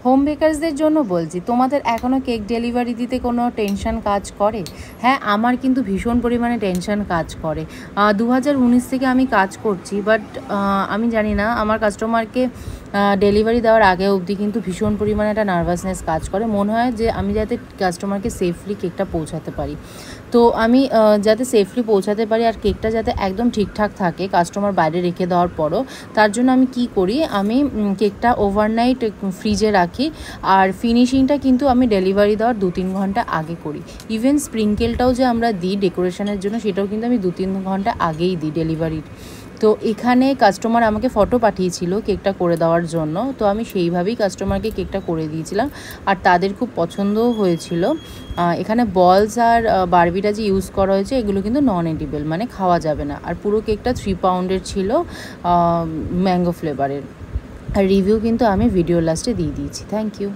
Home বেকারসদের জন্য বলছি, তোমাদের এখনও কেক ডেলিভারি দিতে কোনো টেনশন কাজ করে? হ্যাঁ, আমার কিন্তু ভীষণ পরিমাণে টেনশন কাজ করে। 2019 থেকে আমি কাজ করছি, বাট আমি জানি না, আমার কাস্টমারকে ডেলিভারি দেওয়ার আগে অবধি কিন্তু ভীষণ পরিমাণে একটা নার্ভাসনেস কাজ করে। মনে হয় যে আমি যাতে কাস্টমারকে সেফলি কেকটা পৌঁছাতে পারি। তো আমি যাতে সেফলি পৌঁছাতে পারি আর কেকটা যাতে একদম ঠিকঠাক থাকে কাস্টমার বাইরে রেখে দেওয়ার পরও, তার জন্য আমি কি করি, আমি কেকটা ওভারনাইট ফ্রিজে রাখি। আর ফিনিশিংটা কিন্তু আমি ডেলিভারি দেওয়ার 2-3 ঘন্টা আগে করি। ইভেন স্প্রিঙ্কেলটাও যে আমরা দিই ডেকোরেশনের জন্য, সেটাও কিন্তু আমি 2-3 ঘন্টা আগেই দিই ডেলিভারির। তো এখানে কাস্টমার আমাকে ফটো পাঠিয়েছিল কেকটা করে দেওয়ার জন্য, তো আমি সেইভাবেই কাস্টমারকে কেকটা করে দিয়েছিলাম আর তাদের খুব পছন্দও হয়েছিল। এখানে বলস আর বারবিটা যে ইউজ করা হয়েছে এগুলো কিন্তু নন এডিবল, মানে খাওয়া যাবে না। আর পুরো কেকটা 3 পাউন্ডের ছিল, ম্যাঙ্গো ফ্লেভারের। আর রিভিউ কিন্তু আমি ভিডিও লাস্টে দিয়ে দিয়েছি। Thank you.